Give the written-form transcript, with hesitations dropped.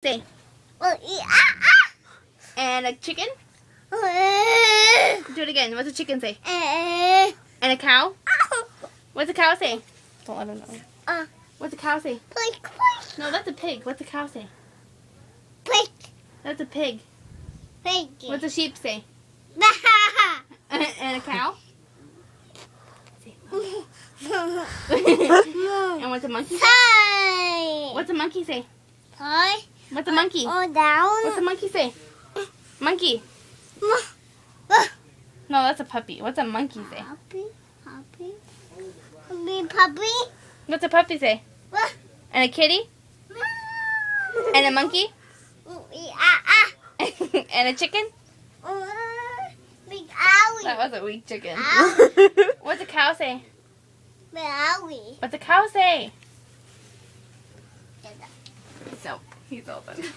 Say. And a chicken? Do it again. What's a chicken say? And a cow? What's a cow say? Don't let him know. What's a cow say? No, that's a pig. What's a cow say? Pig. That's a pig. Pig. What's a sheep say? And a cow? And what's a monkey say? Hi. What's a monkey say? Hi. What's a monkey? All down. What's a monkey say? Monkey. No, that's a puppy. What's a monkey say? Puppy. Puppy. Puppy. Puppy. What's a puppy say? And a kitty? And a monkey? And a chicken? Big owie. That was a weak chicken. Ow. What's a cow say? Big owie. What's a cow say? So, he's all done.